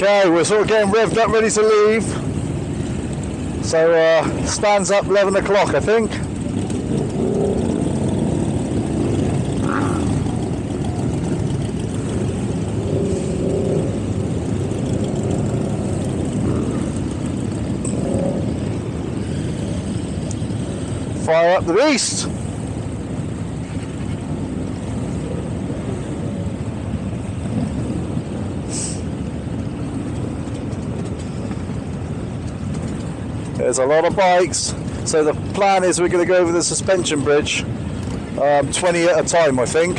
Okay, we're sort of getting revved up, ready to leave. So stands up 11 o'clock, I think. Fire up the beast. There's a lot of bikes, so the plan is we're going to go over the suspension bridge, 20 at a time, I think.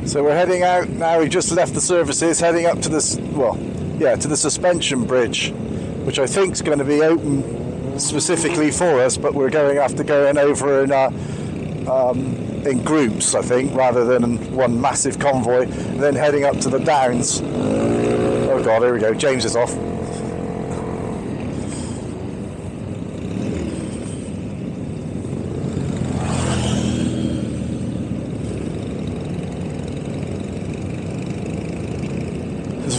So we're heading out now. We've just left the services, heading up to this, to the suspension bridge, which I think is going to be open specifically for us, but we're going after going over in groups, I think, rather than one massive convoy, and then heading up to the Downs. Oh God, here we go. James is off.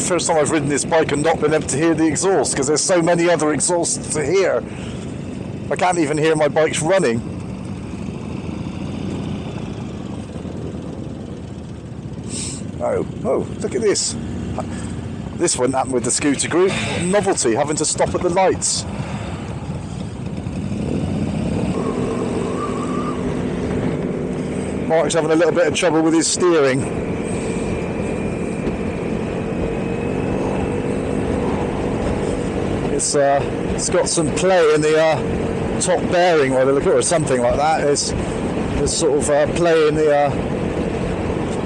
First time I've ridden this bike and not been able to hear the exhaust, because there's so many other exhausts to hear. I can't even hear my bikes running. Oh, look at this. This wouldn't happen with the scooter group. Novelty, having to stop at the lights. Mark's having a little bit of trouble with his steering. It's got some play in the top bearing, by the look at it, or something like that. There's sort of play in the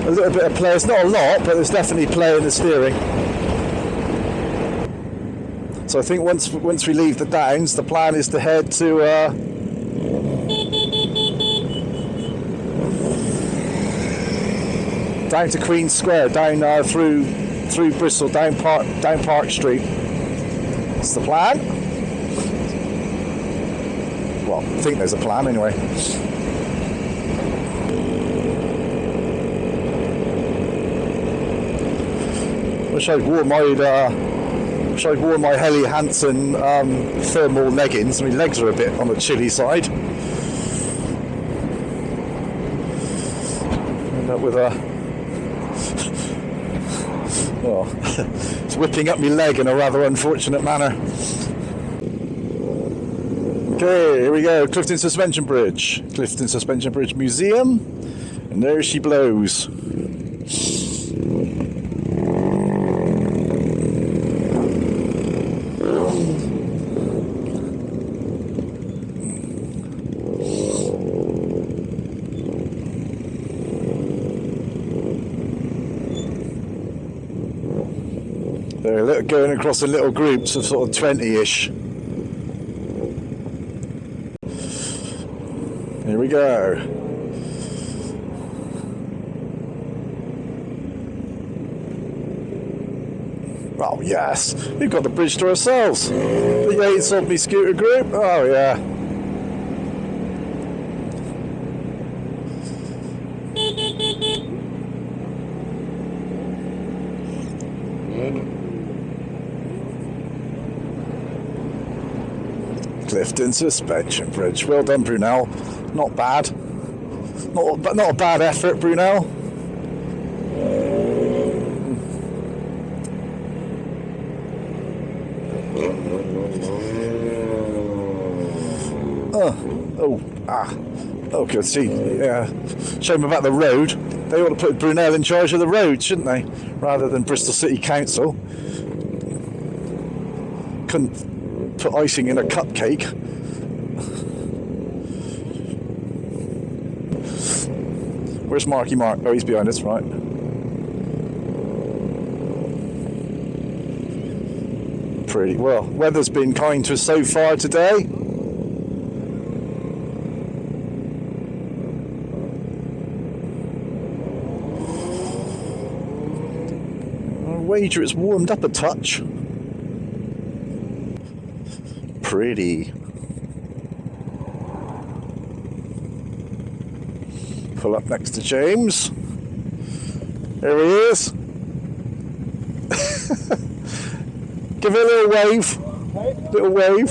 a little bit of play. It's not a lot, but there's definitely play in the steering. So I think once we leave the Downs, the plan is to head to down to Queen Square, down through Bristol, down Park Street. That's the plan. Well, I think there's a plan anyway. Wish I'd worn my Helly Hansen thermal leggings. My legs are a bit on the chilly side. End up with it's whipping up my leg in a rather unfortunate manner. Okay, here we go. Clifton Suspension Bridge. Clifton Suspension Bridge Museum. And there she blows. They're going across in little groups of sort of 20-ish. Here we go. Oh yes, we've got the bridge to ourselves. The Yates of me scooter group. Oh yeah. Clifton Suspension Bridge. Well done, Brunel. Not bad. Not a bad effort, Brunel. Oh, good. See, yeah. Shame about the road. They ought to put Brunel in charge of the road, shouldn't they? Rather than Bristol City Council. Couldn't put icing in a cupcake. Where's Marky Mark? Oh, he's behind us, right. Pretty well. Weather's been kind to us so far today. I wager it's warmed up a touch. Pretty. Pull up next to James. There he is. Give it a little wave. Little wave.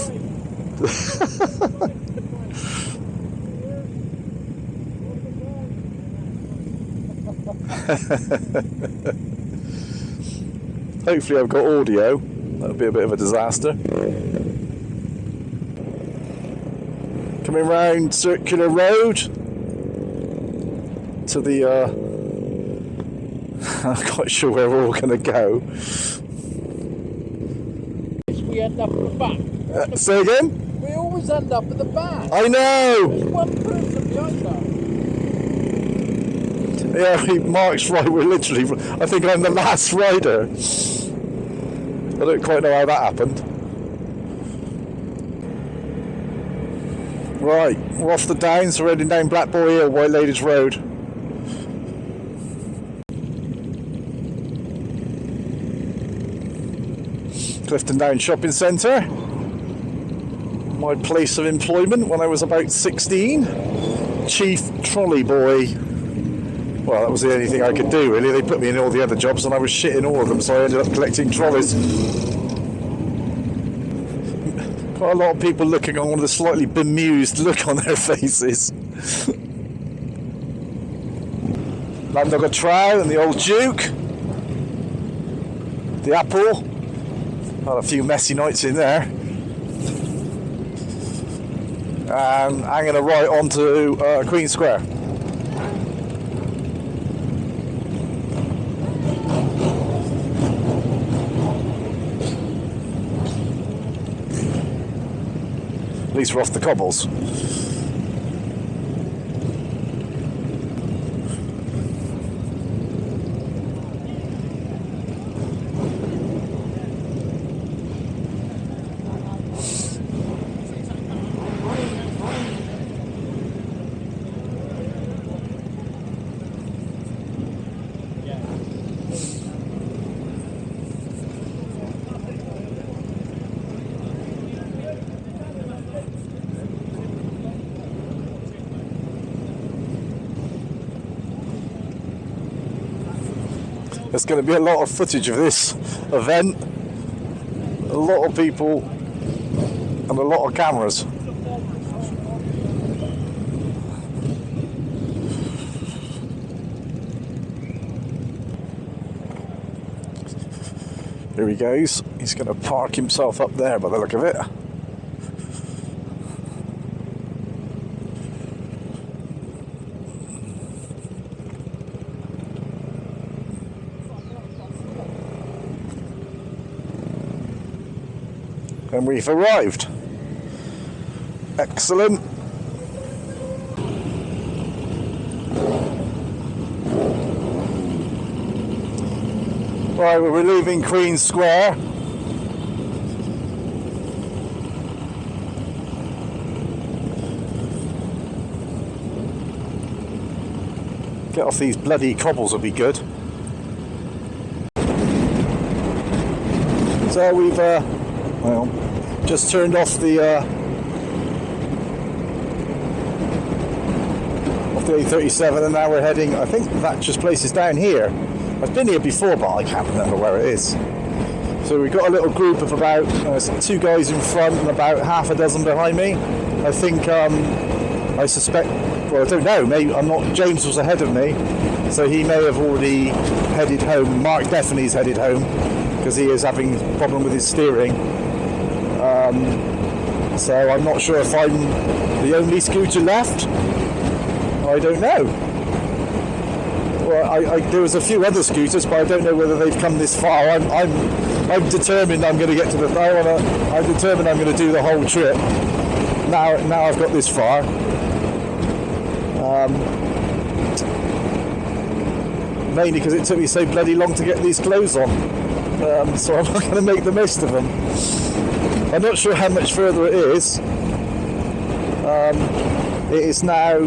Hopefully I've got audio. That would be a bit of a disaster. Coming round Circular Road to the I'm not quite sure where we're all going to go. We end up at the back. Say again? We always end up at the back. I know! There's one person behind us. Yeah, Mark's right, we're literally... I think I'm the last rider. I don't quite know how that happened. Right, we're off the Downs, we're heading down Black Boy Hill, White Ladies Road. Clifton Down Shopping Centre, my place of employment when I was about 16. Chief trolley boy. Well, that was the only thing I could do really. They put me in all the other jobs and I was shit in all of them, so I ended up collecting trolleys. Quite a lot of people looking on with a slightly bemused look on their faces. Landogger Trow and the old Duke. The Apple. Had a few messy nights in there. And hanging a right onto Queen Square. At least we're off the cobbles. There's going to be a lot of footage of this event, a lot of people and a lot of cameras. Here he goes, he's going to park himself up there by the look of it. And we've arrived. Excellent. Right, we're leaving Queen Square. Get off these bloody cobbles will be good. So we've well, just turned off the A37 and now we're heading, I think Thatcher's place is down here. I've been here before but I can't remember where it is. So we've got a little group of about 2 guys in front and about half a dozen behind me. I think, I suspect well, I don't know. Maybe I'm not. James was ahead of me, so he may have already headed home. Mark definitely is headed home because he is having a problem with his steering. So I'm not sure if I'm the only scooter left. I don't know. Well, there was a few other scooters, but I don't know whether they've come this far. I'm determined I'm going to get to the. I'm determined I'm going to do the whole trip. Now I've got this far. Mainly because it took me so bloody long to get these clothes on. So I'm not going to make the most of them. I'm not sure how much further it is. It is now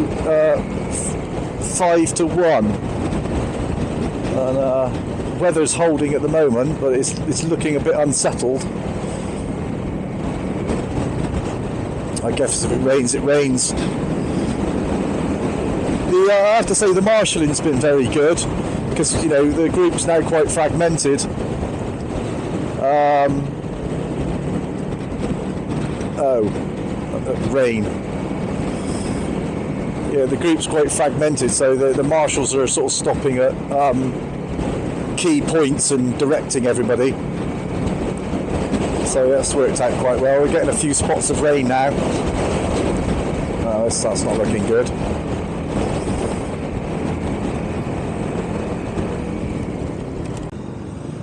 5 to 1. And weather's holding at the moment, but it's looking a bit unsettled. I guess if it rains, it rains. I have to say the marshalling's been very good because the group's now quite fragmented. Rain. Yeah, the group's quite fragmented, so the marshals are sort of stopping at key points and directing everybody. So that's worked out quite well. We're getting a few spots of rain now. That's not looking good.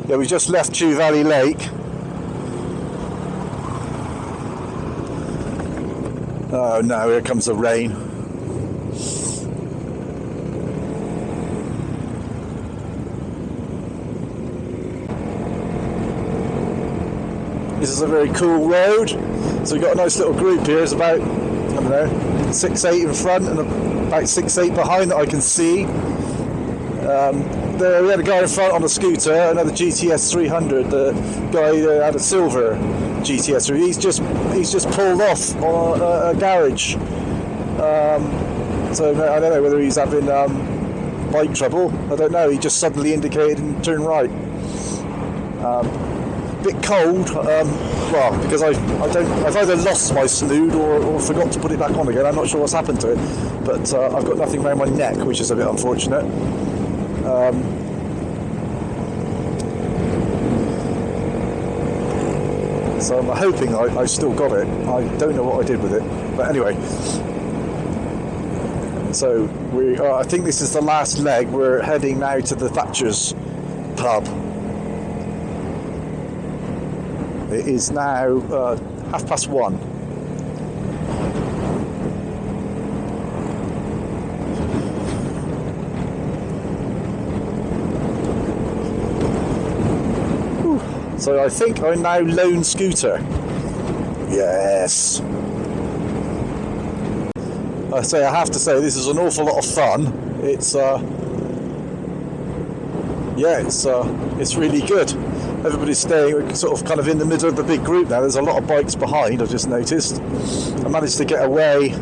Yeah, we just left Chew Valley Lake. Oh no, here comes the rain. This is a very cool road. So we've got a nice little group here. It's about, I don't know, 6-8 in front and about 6-8 behind that I can see. There we had a guy in front on a scooter, another GTS 300. The guy had a silver GTS 300. He's just pulled off on a garage. So I don't know whether he's having bike trouble. I don't know. He just suddenly indicated and turned right. Bit cold. Well, because I've either lost my snood or forgot to put it back on again. I'm not sure what's happened to it, but I've got nothing around my neck, which is a bit unfortunate. So I'm hoping I've still got it. I don't know what I did with it, but anyway. So I think this is the last leg. We're heading now to the Thatcher's pub. It is now 1:30. So I think I'm now lone scooter. Yes. I have to say this is an awful lot of fun. It's it's really good. Everybody's staying sort of kind of in the middle of the big group now. There's a lot of bikes behind, I've just noticed. I managed to get away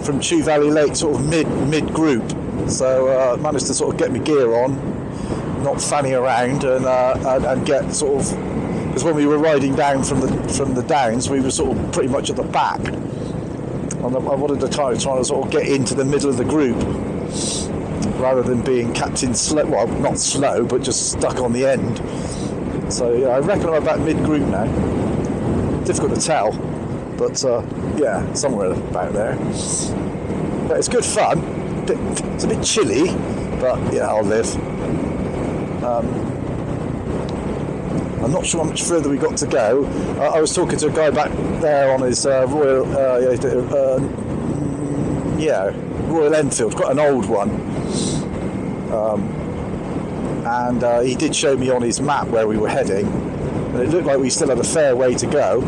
from Chew Valley Lake sort of mid group. So I managed to sort of get my gear on, not fanning around, and get sort of, because when we were riding down from the downs, we were sort of pretty much at the back. And I wanted to try to sort of get into the middle of the group rather than being captain slow. Well, not slow, but just stuck on the end. So yeah, I reckon I'm about mid-group now. Difficult to tell, but yeah, somewhere about there. But it's good fun. It's a bit chilly, but yeah, I'll live. I'm not sure how much further we got to go. I was talking to a guy back there on his Royal Enfield, quite an old one. And he did show me on his map where we were heading, and it looked like we still had a fair way to go.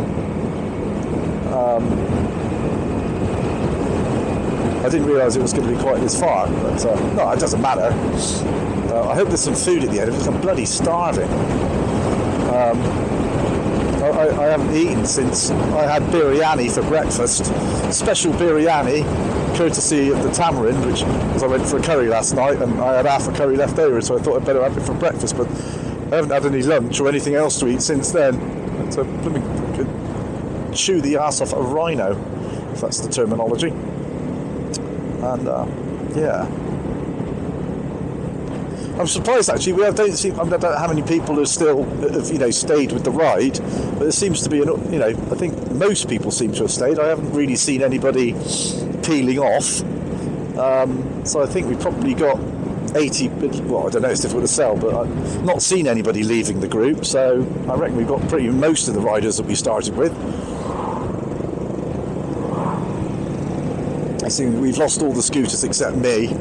I didn't realise it was going to be quite this far, but no, it doesn't matter. I hope there's some food at the end of it, because I'm bloody starving. I haven't eaten since I had biryani for breakfast. Special biryani, courtesy of the Tamarind, which, because I went for a curry last night and I had half a curry left over, so I thought I'd better have it for breakfast, but I haven't had any lunch or anything else to eat since then. So let me chew the ass off a rhino, if that's the terminology. and yeah. I'm surprised actually. I don't know how many people have still have stayed with the ride, but there seems to be I think most people seem to have stayed. I haven't really seen anybody peeling off. So I think we've probably got 80. Well, I don't know. It's difficult to sell, but I've not seen anybody leaving the group. So I reckon we've got most of the riders that we started with. I think we've lost all the scooters except me.